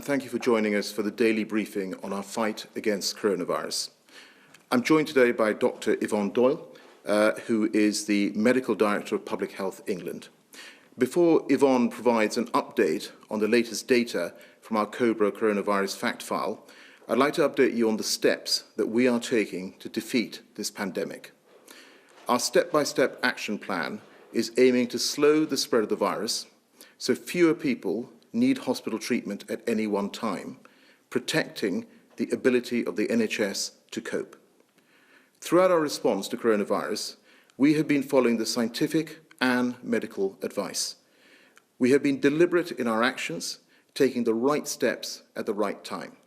thank you for joining us for the daily briefing on our fight against coronavirus. I'm joined today by Dr. Yvonne Doyle, who is the Medical Director of Public Health England. Before Yvonne provides an update on the latest data from our COBRA coronavirus fact file, I'd like to update you on the steps that we are taking to defeat this pandemic. Our step-by-step action plan is aiming to slow the spread of the virus so fewer people need hospital treatment at any one time, protecting the ability of the NHS to cope. Throughout our response to coronavirus, we have been following the scientific and medical advice. We have been deliberate in our actions, taking the right steps at the right time.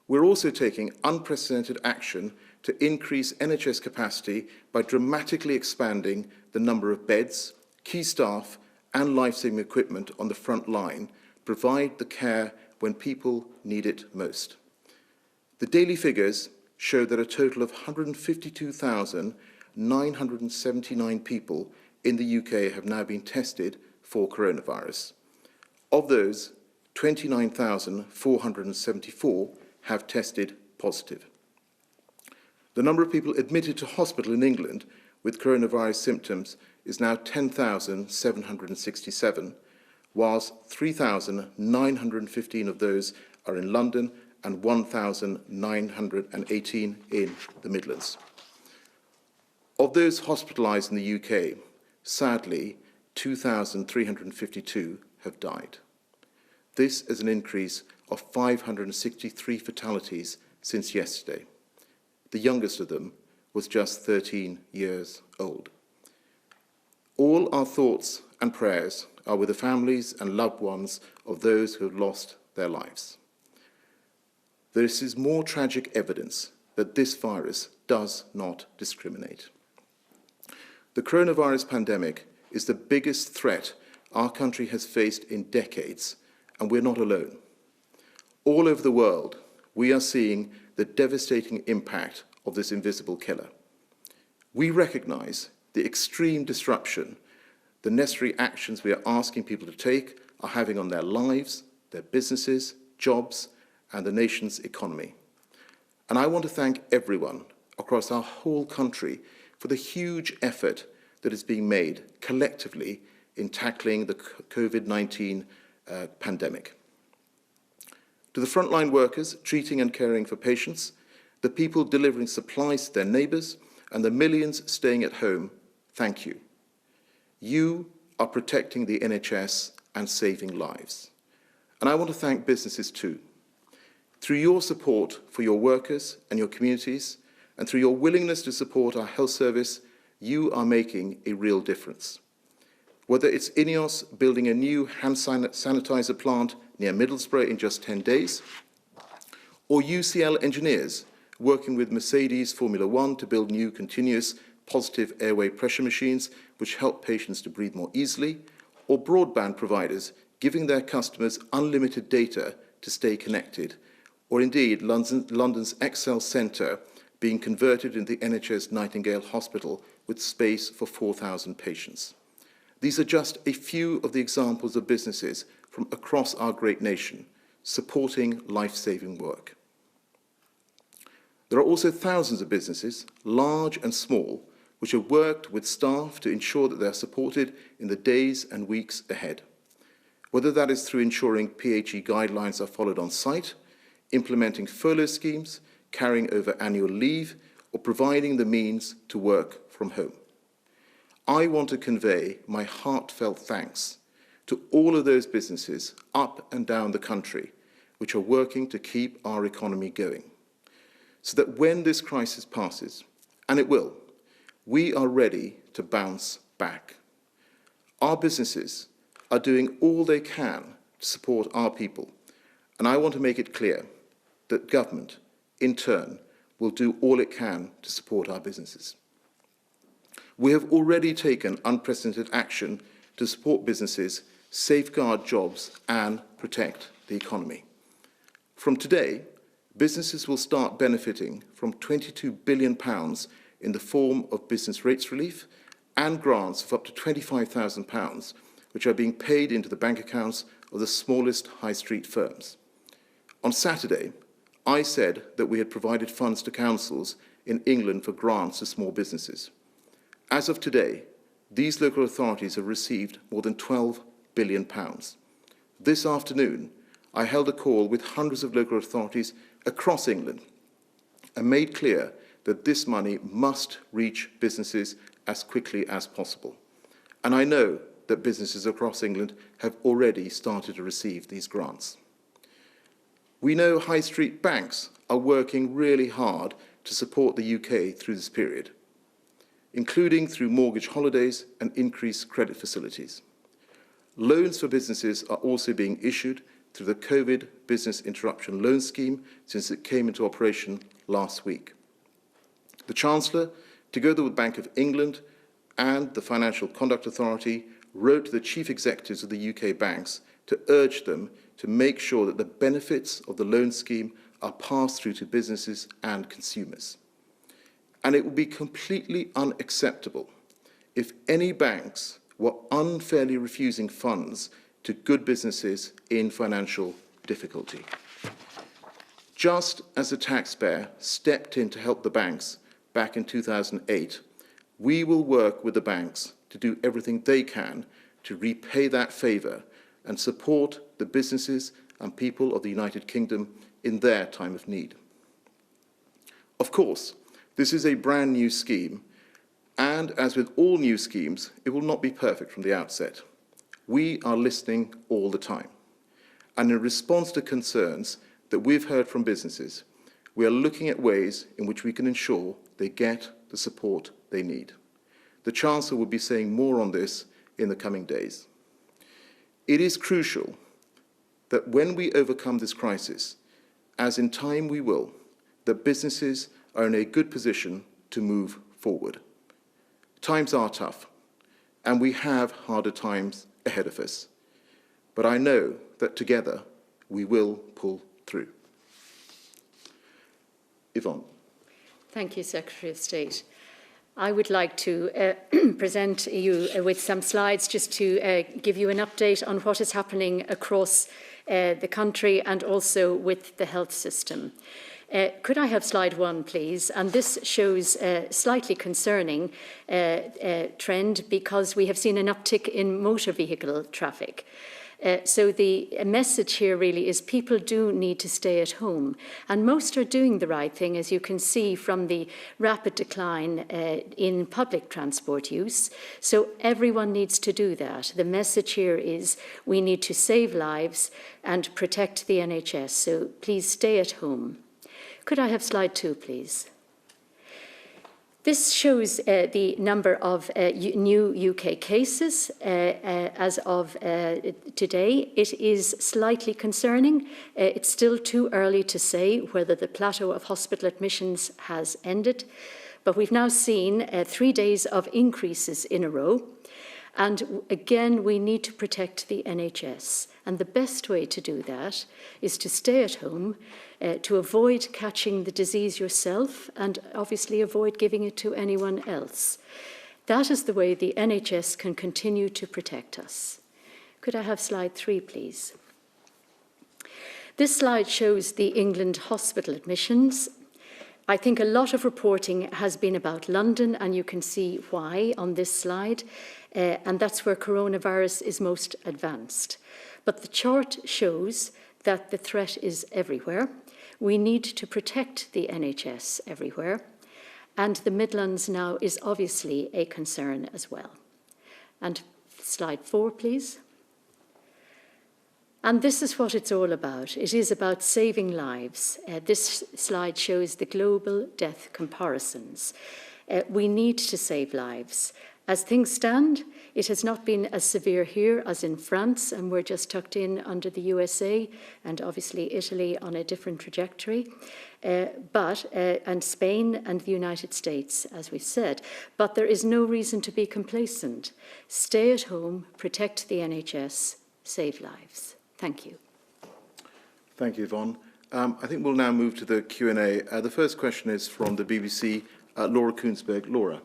We're also taking unprecedented action to increase NHS capacity by dramatically expanding the number of beds, key staff, and life-saving equipment on the front line to provide the care when people need it most. The daily figures show that a total of 152,979 people in the UK have now been tested for coronavirus. Of those, 29,474 have tested positive. The number of people admitted to hospital in England with coronavirus symptoms is now 10,767, whilst 3,915 of those are in London and 1,918 in the Midlands. Of those hospitalised in the UK, sadly, 2,352 have died. This is an increase of 563 fatalities since yesterday. The youngest of them was just 13 years old. All our thoughts and prayers are with the families and loved ones of those who have lost their lives. This is more tragic evidence that this virus does not discriminate. The coronavirus pandemic is the biggest threat our country has faced in decades, and we're not alone. All over the world, we are seeing the devastating impact of this invisible killer. We recognise the extreme disruption the necessary actions we are asking people to take are having on their lives, their businesses, jobs, and the nation's economy. And I want to thank everyone across our whole country for the huge effort that is being made collectively in tackling the COVID-19 pandemic. To the frontline workers treating and caring for patients, the people delivering supplies to their neighbours, and the millions staying at home, thank you. You are protecting the NHS and saving lives. And I want to thank businesses too. Through your support for your workers and your communities, and through your willingness to support our health service, you are making a real difference. Whether it's INEOS building a new hand sanitizer plant near Middlesbrough in just 10 days, or UCL engineers working with Mercedes Formula One to build new continuous positive airway pressure machines which help patients to breathe more easily, or broadband providers giving their customers unlimited data to stay connected, or indeed London's Excel Centre being converted into the NHS Nightingale Hospital with space for 4,000 patients. These are just a few of the examples of businesses from across our great nation supporting life-saving work. There are also thousands of businesses, large and small, which have worked with staff to ensure that they are supported in the days and weeks ahead. Whether that is through ensuring PHE guidelines are followed on site, implementing furlough schemes, carrying over annual leave, or providing the means to work from home. I want to convey my heartfelt thanks to all of those businesses up and down the country which are working to keep our economy going, so that when this crisis passes, and it will, we are ready to bounce back. Our businesses are doing all they can to support our people, and I want to make it clear that government, in turn, will do all it can to support our businesses. We have already taken unprecedented action to support businesses, safeguard jobs, and protect the economy. From today, businesses will start benefiting from £22 billion in the form of business rates relief and grants of up to £25,000, which are being paid into the bank accounts of the smallest high street firms. On Saturday, I said that we had provided funds to councils in England for grants to small businesses. As of today, these local authorities have received more than £12 billion. This afternoon, I held a call with hundreds of local authorities across England and made clear that this money must reach businesses as quickly as possible. And I know that businesses across England have already started to receive these grants. We know high street banks are working really hard to support the UK through this period, including through mortgage holidays and increased credit facilities. Loans for businesses are also being issued through the COVID Business Interruption Loan Scheme since it came into operation last week. The Chancellor, together with Bank of England and the Financial Conduct Authority, wrote to the chief executives of the UK banks to urge them to make sure that the benefits of the loan scheme are passed through to businesses and consumers. And it would be completely unacceptable if any banks were unfairly refusing funds to good businesses in financial difficulty. Just as the taxpayer stepped in to help the banks back in 2008, we will work with the banks to do everything they can to repay that favour and support the businesses and people of the United Kingdom in their time of need. Of course, this is a brand new scheme, and as with all new schemes, it will not be perfect from the outset. We are listening all the time. And in response to concerns that we've heard from businesses, we are looking at ways in which we can ensure they get the support they need. The Chancellor will be saying more on this in the coming days. It is crucial that when we overcome this crisis, as in time we will, that businesses are in a good position to move forward. Times are tough, and we have harder times ahead of us. But I know that together we will pull through. Yvonne. Thank you, Secretary of State. I would like to present you with some slides just to give you an update on what is happening across the country and also with the health system. Could I have slide 1, please? And this shows a slightly concerning trend because we have seen an uptick in motor vehicle traffic. So the message here really is people do need to stay at home. And most are doing the right thing, as you can see from the rapid decline in public transport use. So everyone needs to do that. The message here is we need to save lives and protect the NHS. So please stay at home. Could I have slide 2, please? This shows the number of new UK cases as of today. It is slightly concerning. It's still too early to say whether the plateau of hospital admissions has ended, but we've now seen 3 days of increases in a row. And again, we need to protect the NHS. And the best way to do that is to stay at home, to avoid catching the disease yourself, and obviously avoid giving it to anyone else. That is the way the NHS can continue to protect us. Could I have slide 3, please? This slide shows the England hospital admissions. I think a lot of reporting has been about London, and you can see why on this slide. And that's where coronavirus is most advanced. But the chart shows that the threat is everywhere. We need to protect the NHS everywhere. And the Midlands now is obviously a concern as well. And slide 4, please. And this is what it's all about. It is about saving lives. This slide shows the global death comparisons. We need to save lives. As things stand, it has not been as severe here as in France, and we're just tucked in under the USA and obviously Italy on a different trajectory, and Spain and the United States, as we said. But there is no reason to be complacent. Stay at home, protect the NHS, save lives. Thank you. Thank you, Yvonne. I think we'll now move to the Q&A. The first question is from the BBC, Laura Koonsberg. Laura.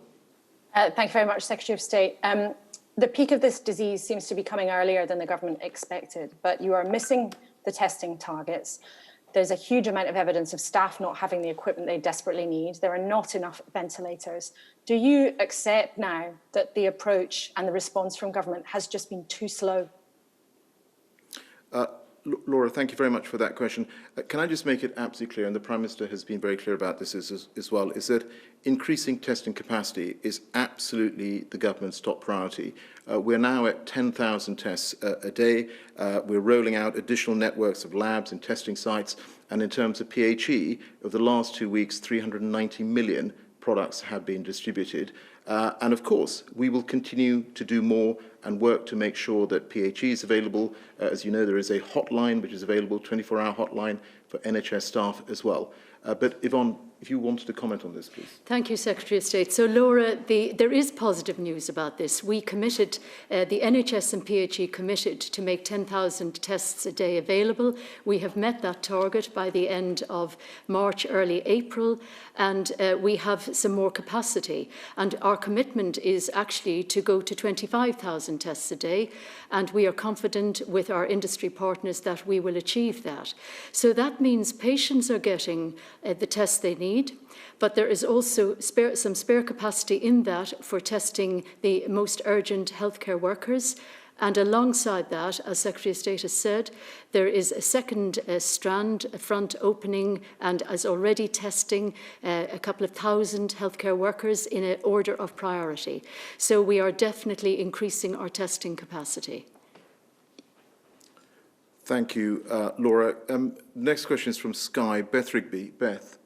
Thank you very much, Secretary of State. The peak of this disease seems to be coming earlier than the government expected, but you are missing the testing targets. There's a huge amount of evidence of staff not having the equipment they desperately need. There are not enough ventilators. Do you accept now that the approach and the response from government has just been too slow? Laura, thank you very much for that question. Can I just make it absolutely clear, and the Prime Minister has been very clear about this as well, is that increasing testing capacity is absolutely the government's top priority. We're now at 10,000 tests a day. We're rolling out additional networks of labs and testing sites. And in terms of PHE, over the last 2 weeks, 390 million products have been distributed. And of course, we will continue to do more and work to make sure that PHE is available. As you know, there is a hotline which is available, 24-hour hotline for NHS staff as well. But Yvonne, if you wanted to comment on this, please. Thank you, Secretary of State. So, Laura, there is positive news about this. We committed, the NHS and PHE committed to make 10,000 tests a day available. We have met that target by the end of March, early April, and we have some more capacity. And our commitment is actually to go to 25,000 tests a day, and we are confident with our industry partners that we will achieve that. So that means patients are getting the tests they need, but there is also some spare capacity in that for testing the most urgent healthcare workers. And alongside that, as Secretary of State has said, there is a second strand, a front opening, and as already testing a couple of thousand healthcare workers in an order of priority. So we are definitely increasing our testing capacity. Thank you, Laura. Next question is from Sky. Beth Rigby. Beth.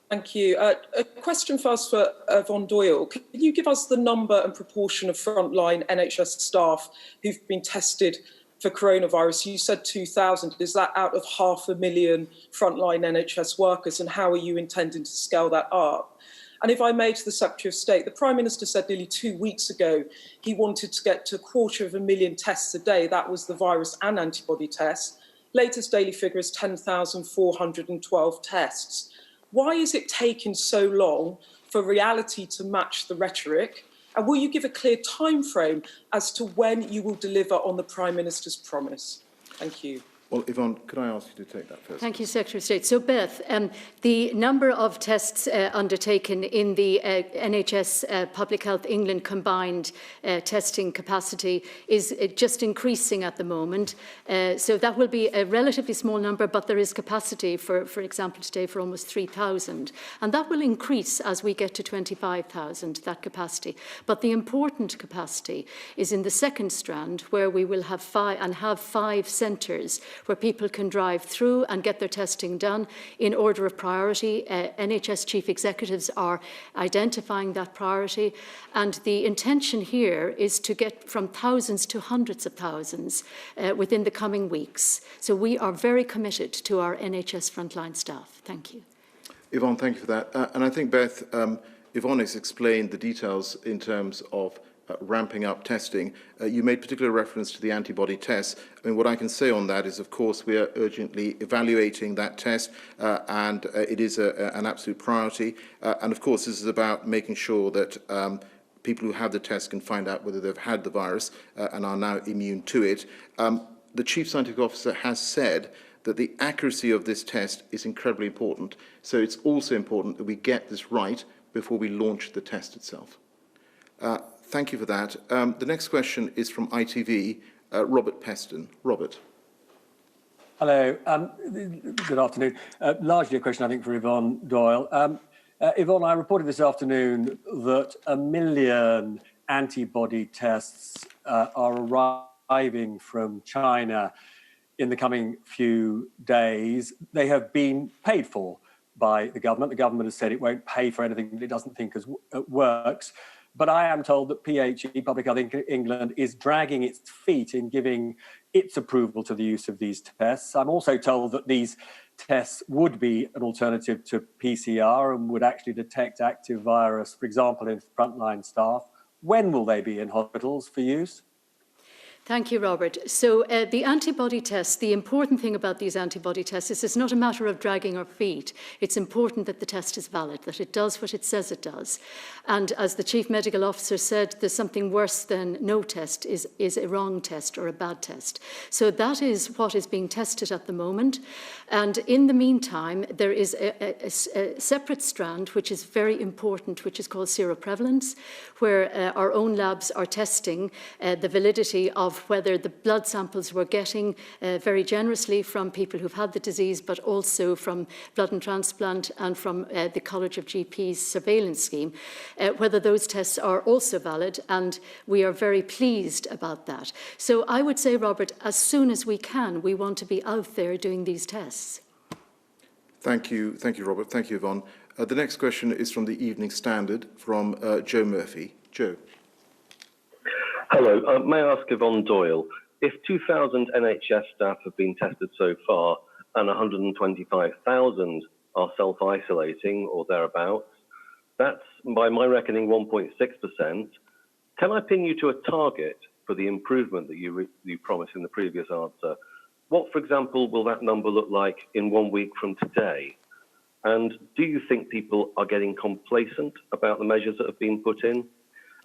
Thank you. A question first for Yvonne Doyle. Can you give us the number and proportion of frontline NHS staff who've been tested for coronavirus? You said 2,000. Is that out of 500,000 frontline NHS workers? And how are you intending to scale that up? And if I may, to the Secretary of State, the Prime Minister said nearly 2 weeks ago he wanted to get to 250,000 tests a day. That was the virus and antibody tests. Latest daily figure is 10,412 tests. Why is it taking so long for reality to match the rhetoric? And will you give a clear time frame as to when you will deliver on the Prime Minister's promise? Thank you. Well, Yvonne, could I ask you to take that first? Thank you, Secretary of State. So, Beth, the number of tests undertaken in the NHS Public Health England combined testing capacity is just increasing at the moment. So that will be a relatively small number, but there is capacity, for example, today for almost 3,000. And that will increase as we get to 25,000, that capacity. But the important capacity is in the second strand, where we will have five centres where people can drive through and get their testing done in order of priority. NHS chief executives are identifying that priority, and the intention here is to get from thousands to hundreds of thousands within the coming weeks. So we are very committed to our NHS frontline staff. Thank you. Yvonne, thank you for that. And I think, Beth, Yvonne has explained the details in terms of ramping up testing. You made particular reference to the antibody tests. I mean, what I can say on that is, of course, we are urgently evaluating that test, and it is an absolute priority. And of course, this is about making sure that people who have the test can find out whether they've had the virus and are now immune to it. The Chief Scientific Officer has said that the accuracy of this test is incredibly important. So it's also important that we get this right before we launch the test itself. Thank you for that. The next question is from ITV, Robert Peston. Robert. Hello. Good afternoon. Largely a question, I think, for Yvonne Doyle. Yvonne, I reported this afternoon that 1 million antibody tests are arriving from China in the coming few days. They have been paid for by the government. The government has said it won't pay for anything that it doesn't think works. But I am told that PHE, Public Health England, is dragging its feet in giving its approval to the use of these tests. I'm also told that these tests would be an alternative to PCR and would actually detect active virus, for example, in frontline staff. When will they be in hospitals for use? Thank you, Robert. So the antibody tests, the important thing about these antibody tests is it's not a matter of dragging our feet. It's important that the test is valid, that it does what it says it does. And as the Chief Medical Officer said, there's something worse than no test is a wrong test or a bad test. So that is what is being tested at the moment. And in the meantime, there is a separate strand, which is very important, which is called seroprevalence, where our own labs are testing the validity of whether the blood samples we're getting very generously from people who've had the disease, but also from blood and transplant and from the College of GPs surveillance scheme, whether those tests are also valid, and we are very pleased about that. So I would say, Robert, as soon as we can, we want to be out there doing these tests. Thank you, Robert. Thank you, Yvonne. The next question is from the Evening Standard, from Joe Murphy. Joe. Hello. May I ask Yvonne Doyle, if 2,000 NHS staff have been tested so far and 125,000 are self-isolating or thereabouts, that's, by my reckoning, 1.6%. Can I pin you to a target for the improvement that you promised in the previous answer? What, for example, will that number look like in 1 week from today? And do you think people are getting complacent about the measures that have been put in?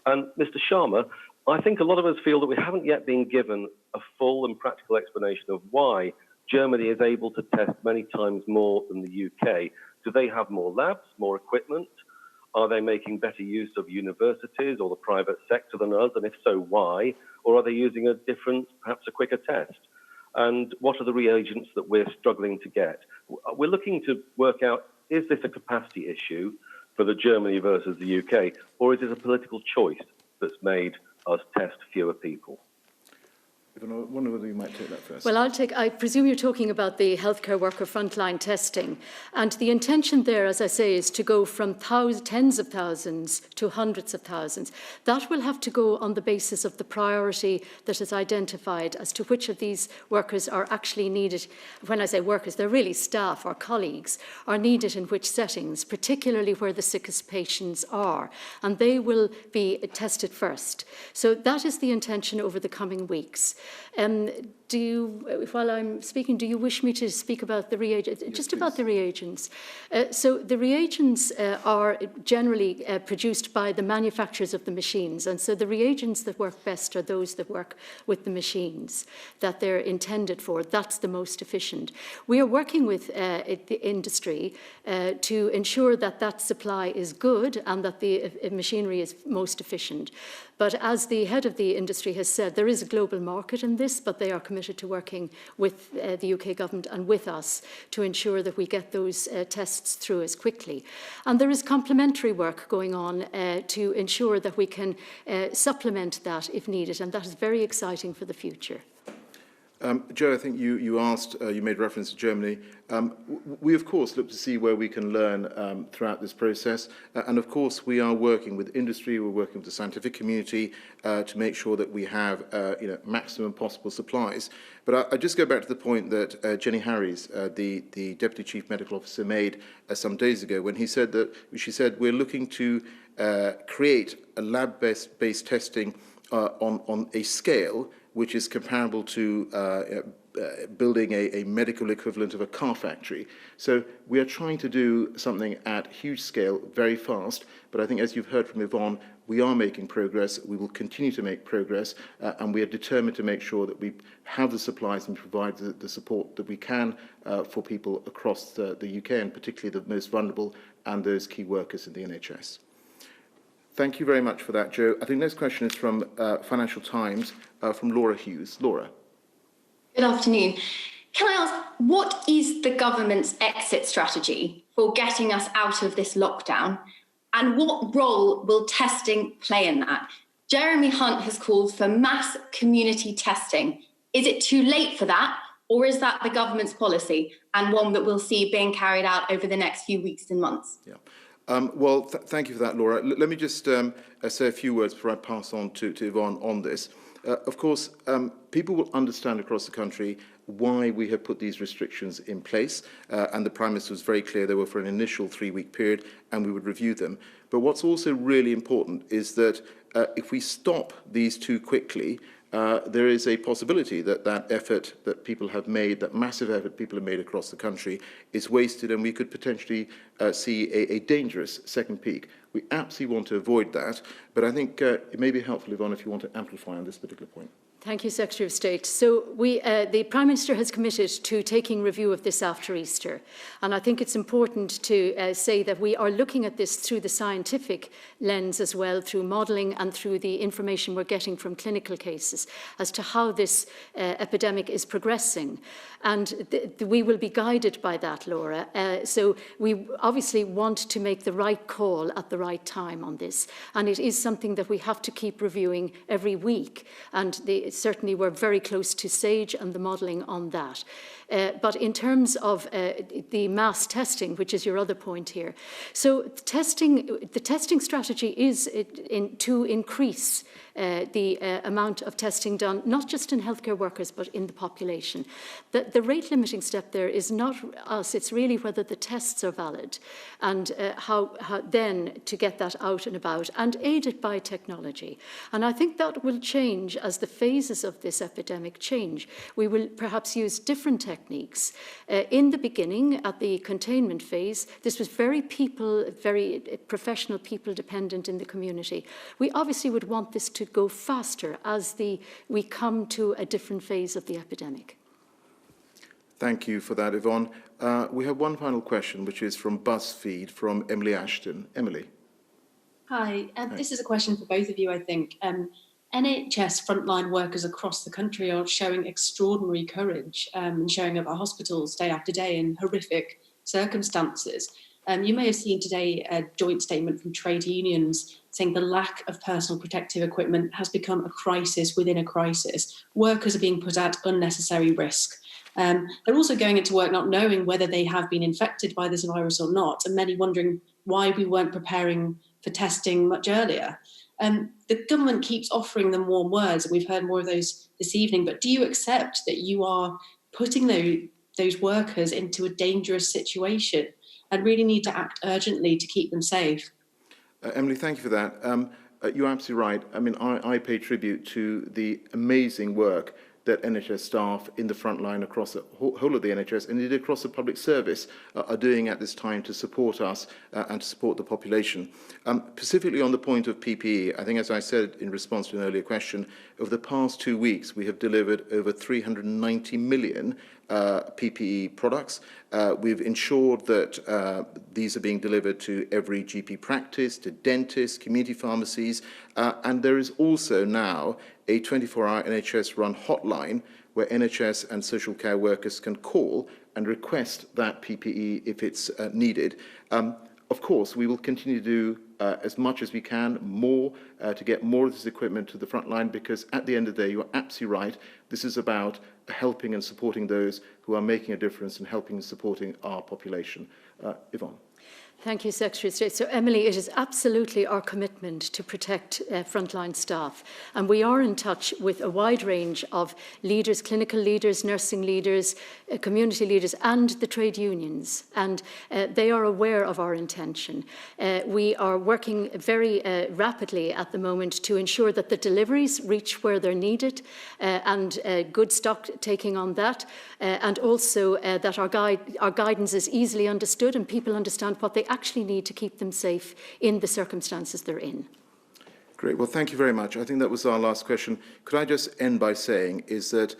And Mr. Sharma, I think a lot of us feel that we haven't yet been given a full and practical explanation of why Germany is able to test many times more than the UK. Do they have more labs, more equipment? Are they making better use of universities or the private sector than us? And if so, why? Or are they using a different, perhaps a quicker test? And what are the reagents that we're struggling to get? We're looking to work out, is this a capacity issue for the Germany versus the UK, or is it a political choice that's made us test fewer people? I wonder whether you might take that first. Well, I presume you're talking about the healthcare worker frontline testing. And the intention there, as I say, is to go from tens of thousands to hundreds of thousands. That will have to go on the basis of the priority that is identified as to which of these workers are actually needed. When I say workers, they're really staff or colleagues, are needed in which settings, particularly where the sickest patients are. And they will be tested first. So that is the intention over the coming weeks. Do you, while I'm speaking, do you wish me to speak about the reagents? Yes, just please. about the reagents. So the reagents are generally produced by the manufacturers of the machines. And so the reagents that work best are those that work with the machines that they're intended for. That's the most efficient. We are working with the industry to ensure that that supply is good and that the machinery is most efficient. But as the head of the industry has said, there is a global market in this, but they are committed to working with the UK government and with us to ensure that we get those tests through as quickly. And there is complementary work going on to ensure that we can supplement that if needed, and that is very exciting for the future. Joe, I think you asked, you made reference to Germany. We, of course, look to see where we can learn throughout this process. And, of course, we are working with industry, we're working with the scientific community to make sure that we have maximum possible supplies. But I just go back to the point that Jenny Harries, the Deputy Chief Medical Officer, made some days ago when she said we're looking to create a lab-based testing on a scale which is comparable to building a medical equivalent of a car factory. So we are trying to do something at huge scale very fast, but I think as you've heard from Yvonne, we are making progress, we will continue to make progress, and we are determined to make sure that we have the supplies and provide the support that we can for people across the UK, and particularly the most vulnerable and those key workers in the NHS. Thank you very much for that, Joe. I think the next question is from Financial Times, from Laura Hughes. Laura. Good afternoon. Can I ask, what is the government's exit strategy for getting us out of this lockdown? And what role will testing play in that? Jeremy Hunt has called for mass community testing. Is it too late for that? Or is that the government's policy and one that we'll see being carried out over the next few weeks and months? Yeah. Thank you for that, Laura. Let me just say a few words before I pass on to Yvonne on this. Of course, people will understand across the country why we have put these restrictions in place, and the Prime Minister was very clear they were for an initial 3-week period and we would review them. But what's also really important is that if we stop these too quickly, there is a possibility that that effort that people have made, that massive effort people have made across the country, is wasted, and we could potentially see a dangerous second peak. We absolutely want to avoid that, but I think it may be helpful, Yvonne, if you want to amplify on this particular point. Thank you, Secretary of State. So the Prime Minister has committed to taking review of this after Easter. And I think it's important to say that we are looking at this through the scientific lens as well, through modelling and through the information we're getting from clinical cases as to how this epidemic is progressing. And we will be guided by that, Laura. So we obviously want to make the right call at the right time on this. And it is something that we have to keep reviewing every week. And certainly we're very close to SAGE and the modelling on that. But in terms of the mass testing, which is your other point here, so the testing strategy is to increase the amount of testing done, not just in healthcare workers, but in the population. The rate limiting step there is not us, it's really whether the tests are valid and how then to get that out and about and aided by technology. And I think that will change as the phases of this epidemic change. We will perhaps use different techniques. In the beginning, at the containment phase, this was very professional people dependent in the community. We obviously would want this to go faster as we come to a different phase of the epidemic. Thank you for that, Yvonne. We have one final question, which is from BuzzFeed, from Emily Ashton. Emily. Hi, this is a question for both of you, I think. NHS frontline workers across the country are showing extraordinary courage and showing up at hospitals day after day in horrific circumstances. You may have seen today a joint statement from trade unions saying the lack of personal protective equipment has become a crisis within a crisis. Workers are being put at unnecessary risk. They're also going into work not knowing whether they have been infected by this virus or not, and many wondering why we weren't preparing for testing much earlier. The government keeps offering them warm words, and we've heard more of those this evening, but do you accept that you are putting those workers into a dangerous situation and really need to act urgently to keep them safe? Emily, thank you for that. You're absolutely right. I mean, I pay tribute to the amazing work that NHS staff in the front line across the whole of the NHS and indeed across the public service are doing at this time to support us and to support the population. Specifically on the point of PPE, I think, as I said in response to an earlier question, over the past 2 weeks we have delivered over 390 million PPE products. We've ensured that these are being delivered to every GP practice, to dentists, community pharmacies, and there is also now a 24-hour NHS-run hotline where NHS and social care workers can call and request that PPE if it's needed. Of course, we will continue to do as much as we can, more, to get more of this equipment to the front line, because at the end of the day, you're absolutely right, this is about helping and supporting those who are making a difference and helping and supporting our population. Yvonne. Thank you, Secretary of State. So, Emily, it is absolutely our commitment to protect frontline staff. And we are in touch with a wide range of leaders, clinical leaders, nursing leaders, community leaders, and the trade unions. And they are aware of our intention. We are working very rapidly at the moment to ensure that the deliveries reach where they're needed and good stock taking on that. And also that our guidance is easily understood and people understand what they actually need to keep them safe in the circumstances they're in. Great. Well, thank you very much. I think that was our last question. Could I just end by saying is that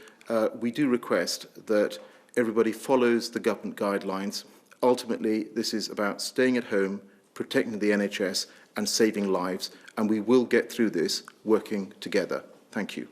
we do request that everybody follows the government guidelines. Ultimately, this is about staying at home, protecting the NHS and saving lives, and we will get through this working together. Thank you.